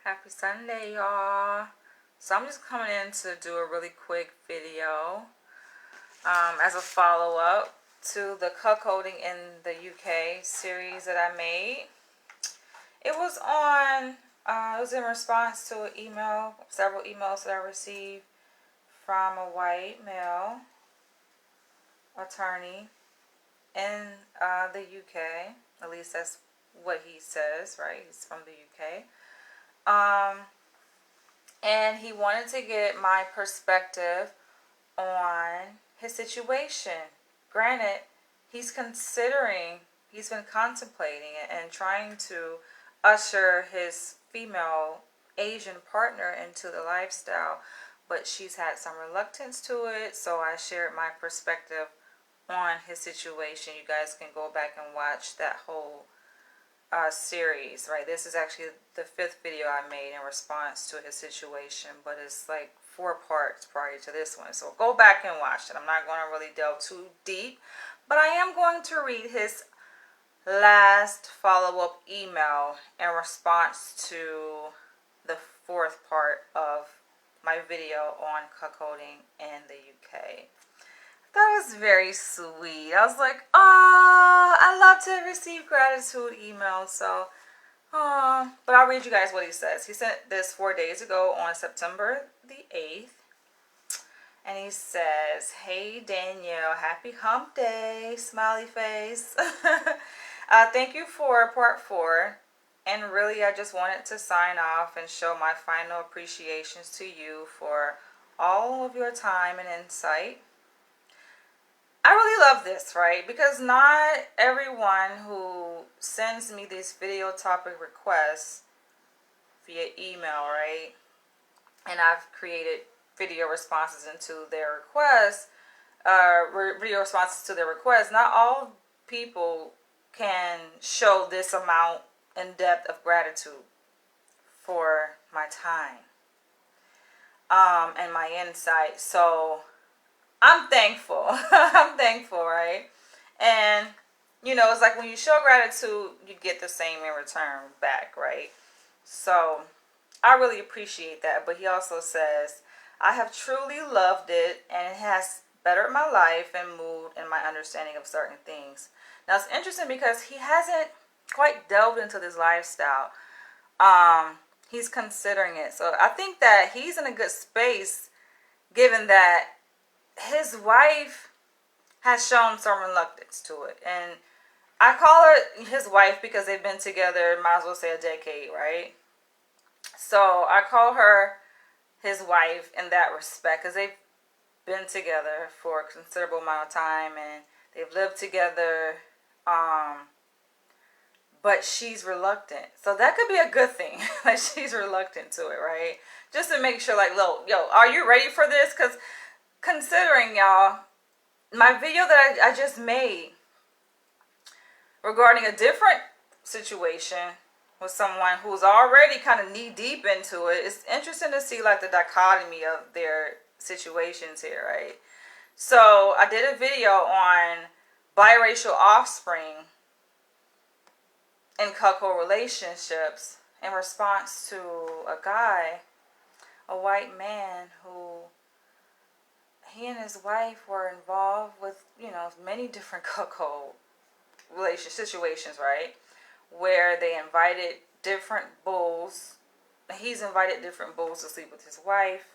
Happy Sunday, y'all. So I'm just coming in to do a really quick video as a follow-up to the Cuckolding in the UK series that I made. It was it was in response to several emails that I received from a white male attorney in the UK. At least that's what he says, right? He's from the UK. And he wanted to get my perspective on his situation. Granted, he's been contemplating it and trying to usher his female Asian partner into the lifestyle, but she's had some reluctance to it, so I shared my perspective on his situation. You guys can go back and watch that whole series, right? This is actually the 5th video I made in response to his situation, but it's like 4 parts prior to this one, so go back and watch it. I'm not going to really delve too deep, but I am going to read his last follow-up email in response to the 4th part of my video on cuckolding in the UK. That was very sweet. I was like, oh, I love to receive gratitude emails. So, but I'll read you guys what he says. He sent this 4 days ago on September the 8th. And he says, hey, Danielle, happy hump day, smiley face. Thank you for part 4. And really, I just wanted to sign off and show my final appreciations to you for all of your time and insight. I really love this, right? Because not everyone who sends me these video topic requests via email, right? And I've created video responses into their requests, not all people can show this amount in depth of gratitude for my time and my insight. So I'm thankful. I'm thankful, right? And, it's like when you show gratitude, you get the same in return back, right? So I really appreciate that. But he also says, I have truly loved it, and it has bettered my life and mood and my understanding of certain things. Now, it's interesting because he hasn't quite delved into this lifestyle. He's considering it. So I think that he's in a good space, given that his wife has shown some reluctance to it. And I call her his wife because they've been together, might as well say a decade, right? So I call her his wife in that respect because they've been together for a considerable amount of time and they've lived together. But she's reluctant. So that could be a good thing. Like, she's reluctant to it, right? Just to make sure, like, yo, are you ready for this? Because considering, y'all, my video that I just made regarding a different situation with someone who's already kind of knee deep into it, it's interesting to see like the dichotomy of their situations here, right? So I did a video on biracial offspring in cuckold relationships in response to a guy, a white man, who he and his wife were involved with, many different cuckold situations, right? Where they invited different bulls. He's invited different bulls to sleep with his wife.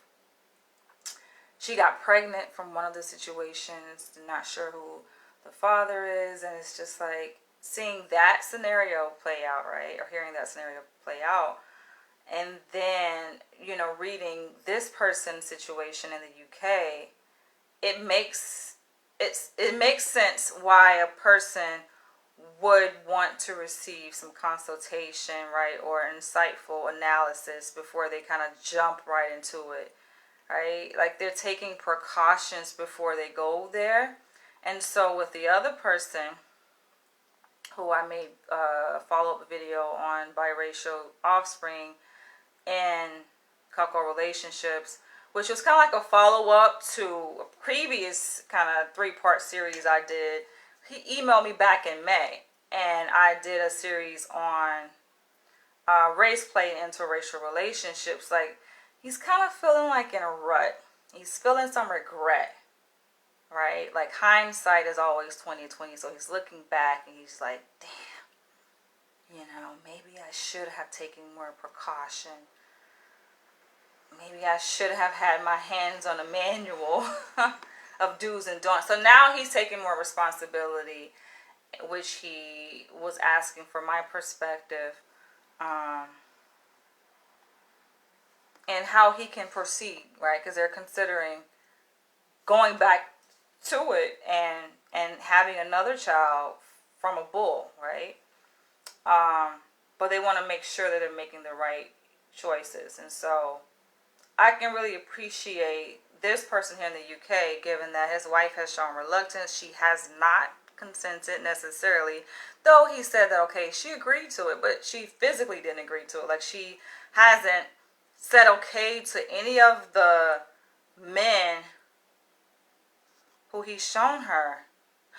She got pregnant from one of the situations. Not sure who the father is. And it's just like seeing that scenario play out, right? Or hearing that scenario play out. And then, reading this person's situation in the UK, it makes sense why a person would want to receive some consultation, right, or insightful analysis before they kind of jump right into it, right? Like, they're taking precautions before they go there. And so with the other person who I made a follow-up video on biracial offspring and cuckold relationships, which was kind of like a follow-up to a previous kind of 3-part series I did. He emailed me back in May, and I did a series on race play in interracial relationships, like he's kind of feeling like in a rut. He's feeling some regret, right? Like hindsight is always 20/20, so he's looking back and he's like, damn, maybe I should have taken more precaution. Maybe I should have had my hands on a manual of do's and don'ts. So now he's taking more responsibility, which he was asking for my perspective, and how he can proceed, right? Because they're considering going back to it and having another child from a bull, right? But they want to make sure that they're making the right choices. And so I can really appreciate this person here in the UK, given that his wife has shown reluctance. She has not consented necessarily, though he said that, okay, she agreed to it, but she physically didn't agree to it. Like, she hasn't said okay to any of the men who he's shown her,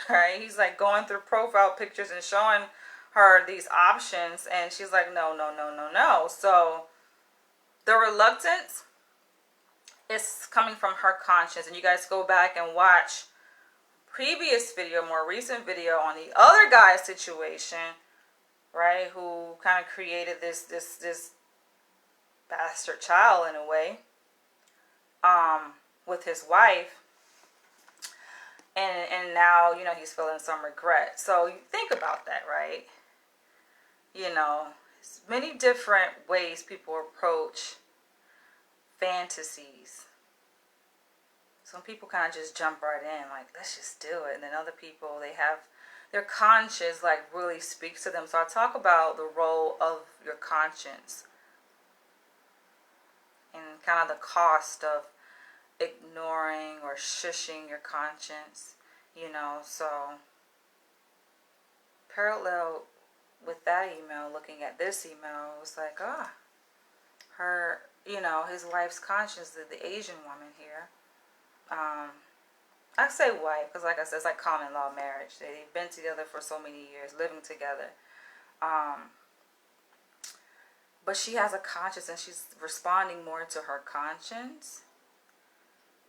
right? He's like going through profile pictures and showing her these options, and she's like, no, no, no, no, no. So the reluctance is coming from her conscience. And you guys go back and watch previous video, more recent video on the other guy's situation, right? Who kind of created this bastard child in a way, with his wife. And now, he's feeling some regret. So you think about that, right? Many different ways people approach fantasies. Some people kind of just jump right in, like, let's just do it. And then other people, they have their conscience, like, really speaks to them. So I talk about the role of your conscience and kind of the cost of ignoring or shushing your conscience, so parallel with that email, looking at this email, it was like, her, his wife's conscience, the Asian woman here, I say wife, because like I said, it's like common law marriage. They've been together for so many years, living together, but she has a conscience, and she's responding more to her conscience,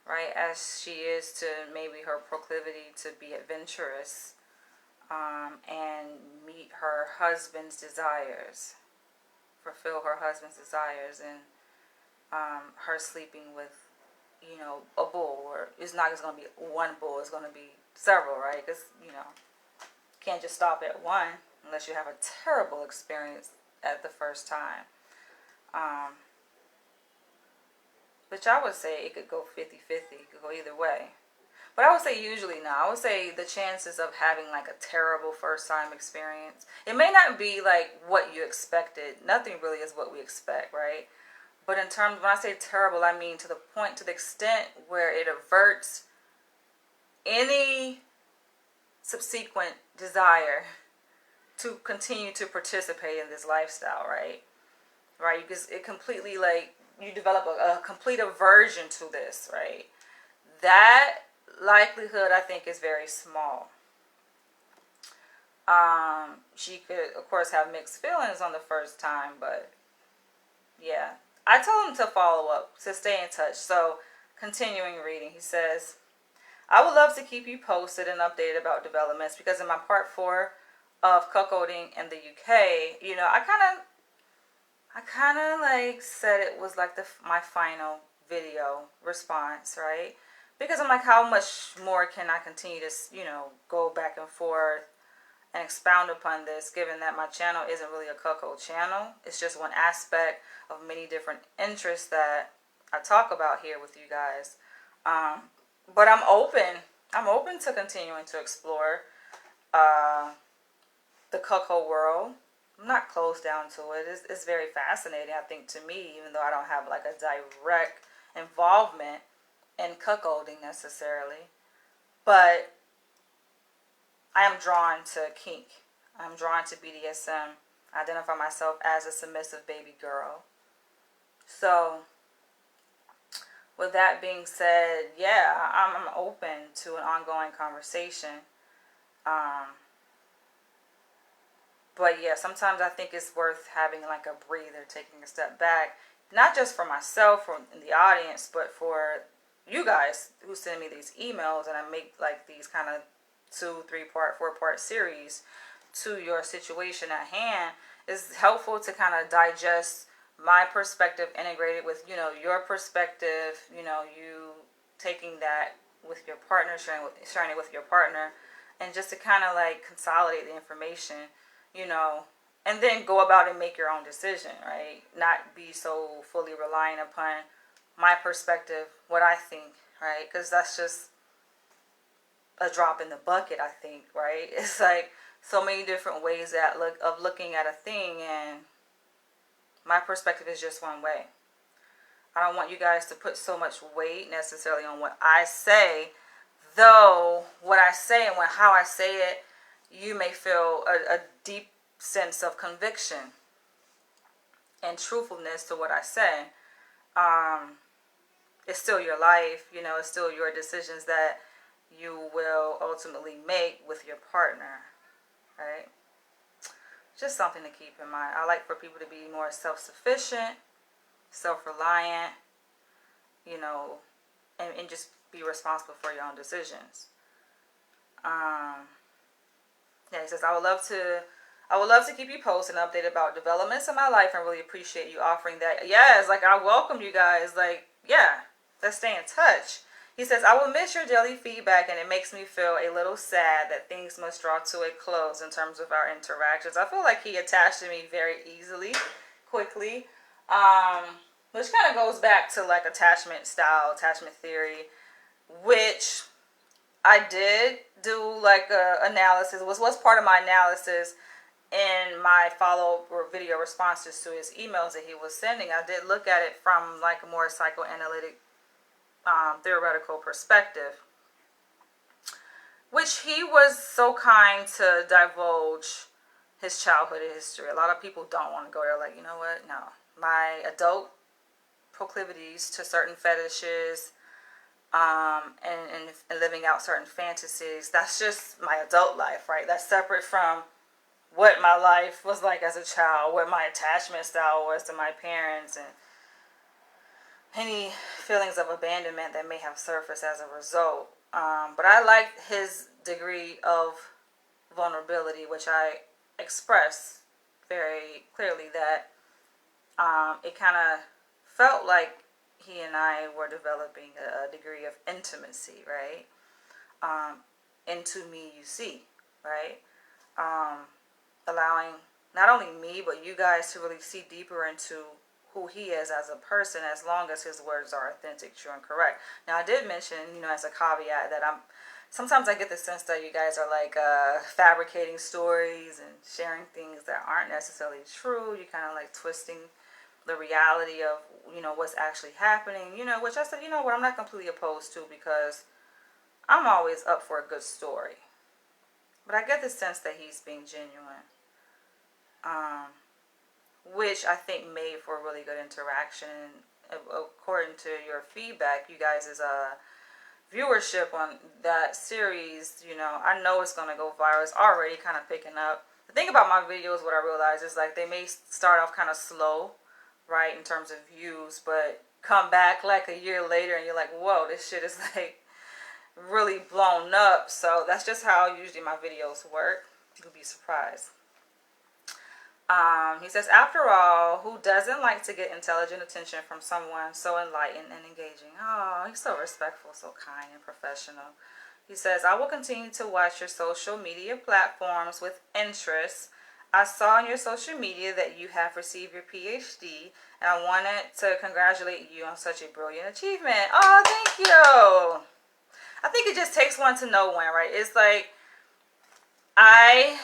right, as she is to maybe her proclivity to be adventurous, and meet her husband's desires, fulfill her husband's desires, and her sleeping with, a bull, or it's not just going to be one bull, it's going to be several, right? Because, can't just stop at one unless you have a terrible experience at the first time. Which I would say it could go 50-50, it could go either way. But I would say usually no. I would say the chances of having like a terrible first time experience, it may not be like what you expected. Nothing really is what we expect, right? But in terms, when I say terrible, I mean to the extent where it averts any subsequent desire to continue to participate in this lifestyle, right? Right? Because it completely, like, you develop a complete aversion to this, right? That likelihood, I think, is very small. She could, of course, have mixed feelings on the first time, but yeah. I told him to follow up, to stay in touch. So, continuing reading, he says, I would love to keep you posted and updated about developments, because in my part 4 of Cuckolding in the UK, I kind of like said it was like my final video response, right? Because I'm like, how much more can I continue to, go back and forth and expound upon this, given that my channel isn't really a cuckold channel. It's just one aspect of many different interests that I talk about here with you guys. But I'm open to continuing to explore the cuckold world. I'm not closed down to it. It's very fascinating, I think, to me, even though I don't have like a direct involvement in cuckolding necessarily. But I am drawn to kink. I'm drawn to BDSM. I identify myself as a submissive baby girl. So, with that being said, yeah, I'm open to an ongoing conversation. But yeah, sometimes I think it's worth having like a breather, taking a step back, not just for myself or in the audience, but for you guys who send me these emails, and I make like these kind of 2, 3-part, 4-part series to your situation at hand. It's helpful to kind of digest my perspective integrated with, your perspective, you taking that with your partner, sharing it with your partner, and just to kind of like consolidate the information, you know, and then go about and make your own decision, right? Not be so fully relying upon my perspective, what I think, right? Because that's just a drop in the bucket, I think, right? It's like so many different ways of looking at a thing, and my perspective is just one way. I don't want you guys to put so much weight necessarily on what I say, though what I say and how I say it, you may feel a deep sense of conviction and truthfulness to what I say. It's still your life, it's still your decisions that you will ultimately make with your partner, right? Just something to keep in mind. I like for people to be more self-sufficient, self-reliant, and just be responsible for your own decisions. Yeah, he says, I would love to keep you posted and updated about developments in my life, and really appreciate you offering that. Yes, like I welcome you guys. Like, yeah, let's stay in touch. He says, I will miss your daily feedback, and it makes me feel a little sad that things must draw to a close in terms of our interactions. I feel like he attached to me very easily, quickly, which kind of goes back to like attachment theory, which I did do like a analysis. It was part of my analysis in my follow-up or video responses to his emails that he was sending. I did look at it from like a more psychoanalytic, theoretical perspective, which he was so kind to divulge his childhood history. A lot of people don't want to go there. Like, you know what? No, my adult proclivities to certain fetishes, and living out certain fantasies, that's just my adult life, right? That's separate from what my life was like as a child, what my attachment style was to my parents, and any feelings of abandonment that may have surfaced as a result. But I liked his degree of vulnerability, which I expressed very clearly that it kind of felt like he and I were developing a degree of intimacy, right? Into me, you see, right? Allowing not only me, but you guys to really see deeper into who he is as a person, as long as his words are authentic, true, and correct. Now, I did mention, as a caveat, that sometimes I get the sense that you guys are like fabricating stories and sharing things that aren't necessarily true. You're kind of like twisting the reality of, what's actually happening, which I said, what, I'm not completely opposed to, because I'm always up for a good story. But I get the sense that he's being genuine, which I think made for a really good interaction. And according to your feedback, you guys' viewership on that series, I know it's going to go viral. It's already kind of picking up. The thing about my videos, what I realize is like they may start off kind of slow, right, in terms of views, but come back like a year later and you're like, whoa, this shit is like really blown up. So that's just how usually my videos work. You'll be surprised. He says, after all, who doesn't like to get intelligent attention from someone so enlightened and engaging? Oh, he's so respectful, so kind and professional. He says, I will continue to watch your social media platforms with interest. I saw on your social media that you have received your PhD, and I wanted to congratulate you on such a brilliant achievement. Oh, thank you. I think it just takes one to know one, right? It's like I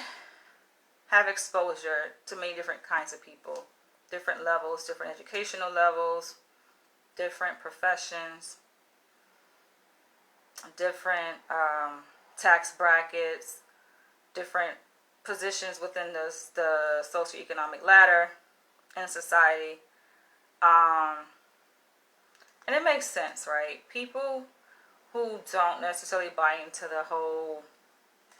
have exposure to many different kinds of people, different levels, different educational levels, different professions, different tax brackets, different positions within the socioeconomic ladder in society. And it makes sense, right? People who don't necessarily buy into the whole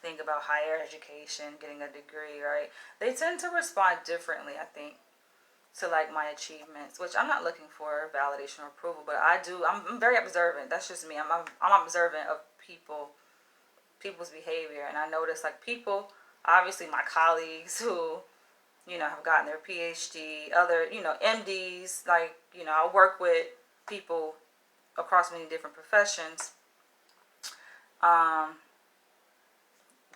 think about higher education, getting a degree, right? They tend to respond differently, I think, to like my achievements, which I'm not looking for validation or approval, but I'm very observant. That's just me. I'm observant of people's behavior, and I notice like people, obviously my colleagues who, have gotten their PhD, other, MDs, like, I work with people across many different professions. The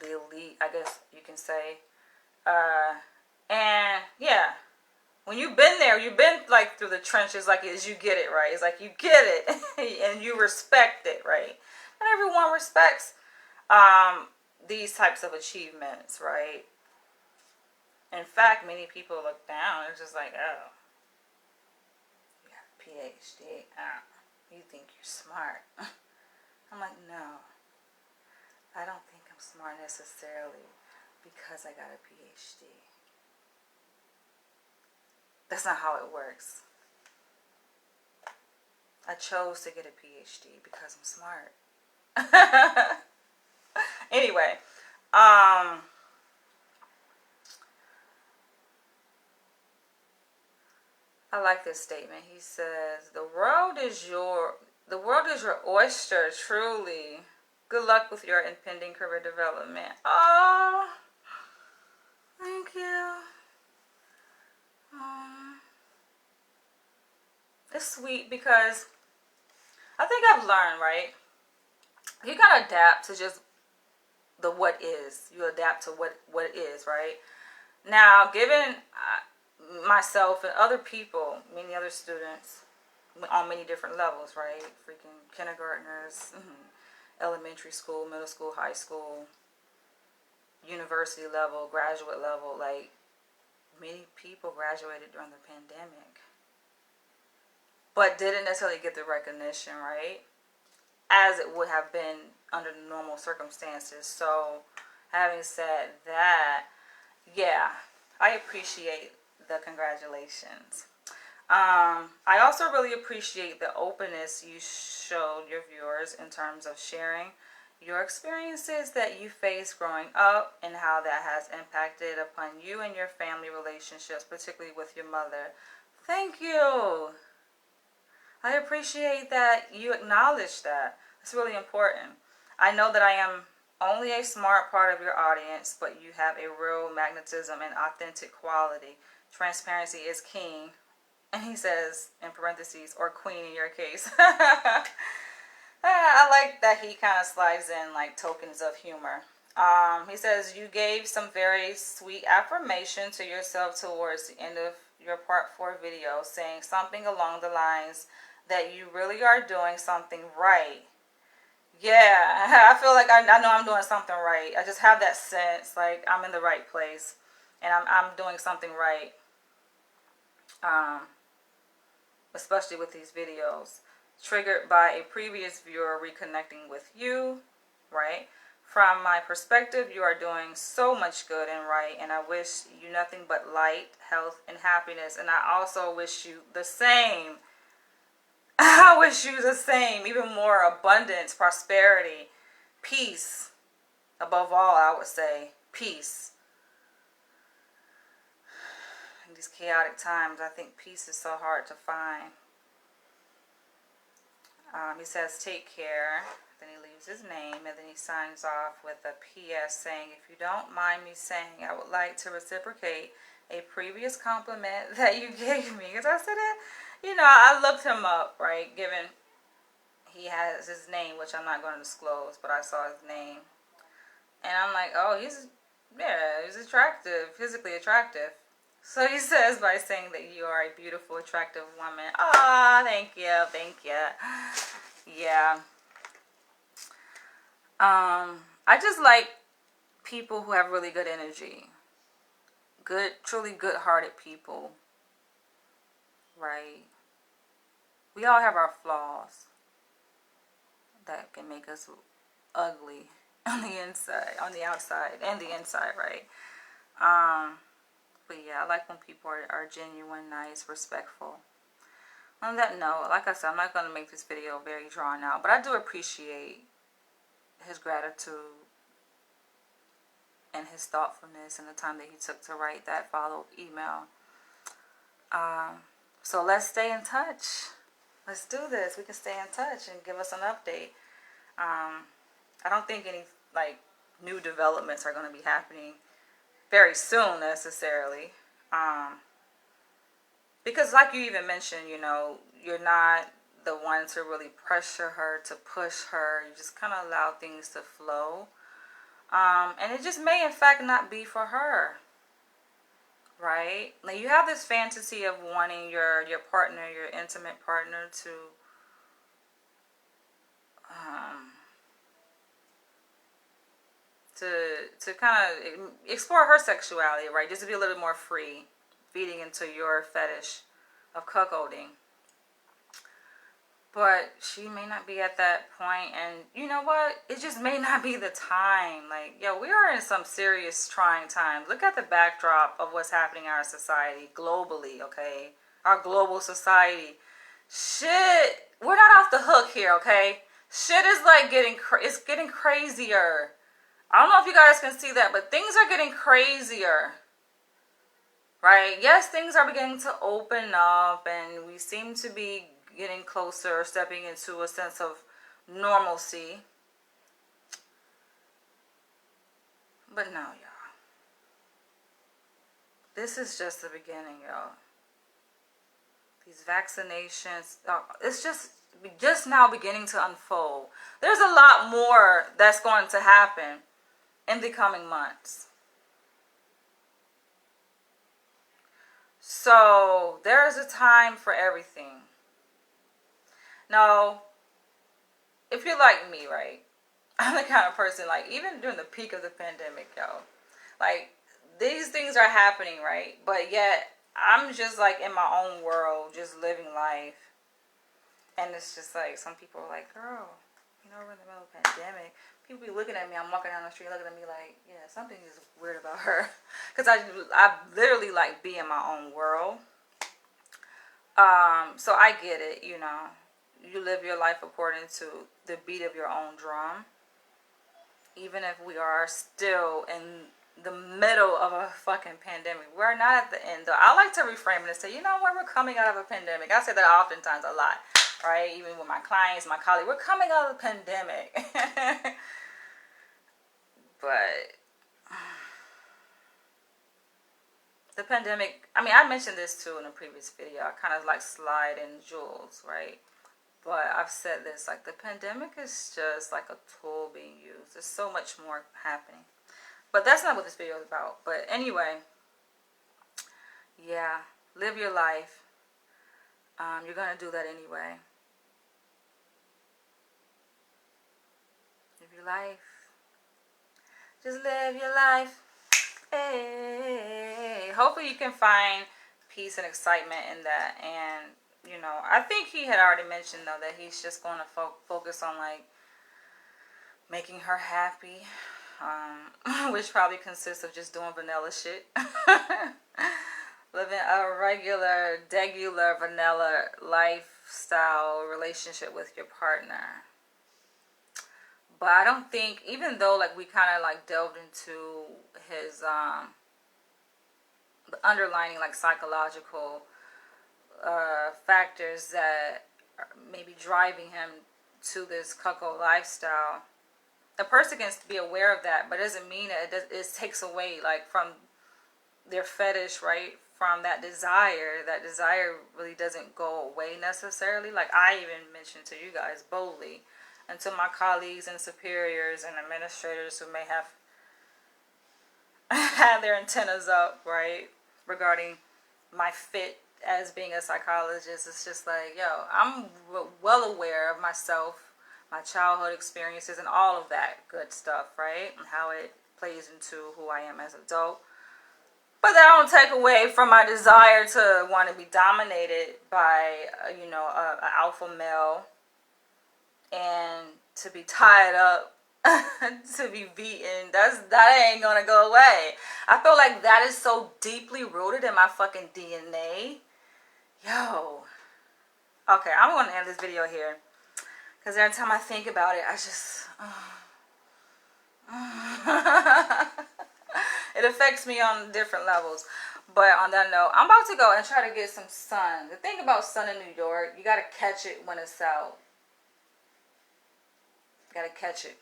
elite, I guess you can say. And yeah, when you've been there, you've been like through the trenches, like as you get it, right? It's like you get it and you respect it, right? And everyone respects these types of achievements, right? In fact, many people look down. It's just like, oh, you got a PhD. Oh, you think you're smart. I'm like, no. I don't think I'm smart necessarily because I got a PhD. That's not how it works. I chose to get a PhD because I'm smart. Anyway, I like this statement. He says, "The world is your oyster, truly. Good luck with your impending career development." Oh, thank you. It's sweet because I think I've learned, right? You gotta adapt to just the what is. You adapt to what is, right? Now, given myself and other people, many other students on many different levels, right? Freaking kindergartners, elementary school, middle school, high school, university level, graduate level, like many people graduated during the pandemic, but didn't necessarily get the recognition, right? As it would have been under normal circumstances. So, having said that, yeah, I appreciate the congratulations. I also really appreciate the openness you showed your viewers in terms of sharing your experiences that you faced growing up and how that has impacted upon you and your family relationships, particularly with your mother. Thank you. I appreciate that you acknowledge that. It's really important. I know that I am only a smart part of your audience, but you have a real magnetism and authentic quality. Transparency is king. And he says, in parentheses, or queen in your case. I like that he kind of slides in like tokens of humor. He says, you gave some very sweet affirmation to yourself towards the end of your part 4 video, saying something along the lines that you really are doing something right. Yeah, I feel like I know I'm doing something right. I just have that sense, like I'm in the right place and I'm doing something right. Especially with these videos. Triggered by a previous viewer reconnecting with you, right? From my perspective, you are doing so much good and right, and I wish you nothing but light, health, and happiness. And I also wish you the same. I wish you the same, even more abundance, prosperity, peace. Above all, I would say peace. In these chaotic times, I think peace is so hard to find. He says, take care. Then he leaves his name, and then he signs off with a PS saying, if you don't mind me saying, I would like to reciprocate a previous compliment that you gave me. Because I said it, I looked him up, right? Given he has his name, which I'm not going to disclose, but I saw his name. And I'm like, oh, he's attractive, physically attractive. So he says by saying that you are a beautiful, attractive woman. Ah, thank you. Yeah. I just like people who have really good energy. Truly good-hearted people. Right? We all have our flaws that can make us ugly on the inside, on the outside, and the inside, right? But yeah, I like when people are genuine, nice, respectful. On that note, like I said, I'm not going to make this video very drawn out, but I do appreciate his gratitude and his thoughtfulness and the time that he took to write that follow-up email. So let's stay in touch. Let's do this. We can stay in touch and give us an update. I don't think any like new developments are going to be happening very soon necessarily. Because like you even mentioned, you know, you're not the one to really pressure her, to push her. You just kind of allow things to flow. And it just may in fact not be for her. Right? Like you have this fantasy of wanting your partner, your intimate partner to kind of explore her sexuality, right? Just to be a little more free, feeding into your fetish of cuckolding. But she may not be at that point, and you know what? It just may not be the time. Like, yo, we are in some serious trying times. Look at the backdrop of what's happening in our society globally, okay? Our global society. Shit, we're not off the hook here, okay? Shit is like it's getting crazier. I don't know if you guys can see that, but things are getting crazier. Right? Yes, things are beginning to open up, and we seem to be getting closer, stepping into a sense of normalcy. But no, y'all. This is just the beginning, y'all. These vaccinations, it's just now beginning to unfold. There's a lot more that's going to happen in the coming months. So there is a time for everything. Now, if you're like me, right, I'm the kind of person, like, even during the peak of the pandemic, yo, like, these things are happening, right, but yet, I'm just, like, in my own world, just living life, and it's just, like, some people are like, girl, you know, we're in the middle of a pandemic, people be looking at me, I'm walking down the street, looking at me like, yeah, something is weird about her, because I literally, like, be in my own world, so I get it, you know. You live your life according to the beat of your own drum. Even if we are still in the middle of a fucking pandemic. We're not at the end. Though. I like to reframe it and say, you know what? We're coming out of a pandemic. I say that oftentimes a lot. Right? Even with my clients, my colleagues. We're coming out of the pandemic. But the pandemic, I mean, I mentioned this too in a previous video. I kind of like slide in jewels, right? But I've said this, like, the pandemic is just like a tool being used. There's so much more happening. But that's not what this video is about. But anyway, yeah, live your life. You're going to do that anyway. Live your life. Just live your life. Hey. Hopefully you can find peace and excitement in that. And you know, I think he had already mentioned, though, that he's just going to focus on, like, making her happy, which probably consists of just doing vanilla shit. Living a regular, vanilla lifestyle relationship with your partner. But I don't think, even though, like, we kind of, like, delved into his underlining, like, psychological factors that may be driving him to this cuckold lifestyle. A person can be aware of that, but it doesn't mean that it takes away, like, from their fetish, right? From that desire. That desire really doesn't go away necessarily. Like I even mentioned to you guys boldly, and to my colleagues and superiors and administrators who may have had their antennas up, right, regarding my fit as being a psychologist. It's just like, yo, I'm well aware of myself, my childhood experiences, and all of that good stuff, right? And how it plays into who I am as an adult. But that don't take away from my desire to want to be dominated by, you know, an alpha male, and to be tied up, to be beaten. That ain't gonna go away. I feel like that is so deeply rooted in my fucking DNA. Yo. Okay, I'm going to end this video here. Because every time I think about it, I just... It affects me on different levels. But on that note, I'm about to go and try to get some sun. The thing about sun in New York, you got to catch it when it's out. You got to catch it.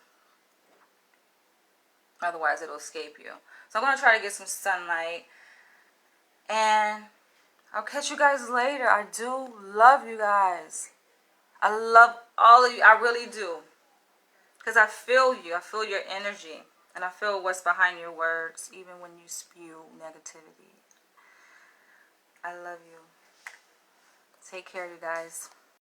Otherwise, it'll escape you. So I'm going to try to get some sunlight. And I'll catch you guys later. I do love you guys. I love all of you. I really do. Because I feel you. I feel your energy. And I feel what's behind your words, even when you spew negativity. I love you. Take care, you guys.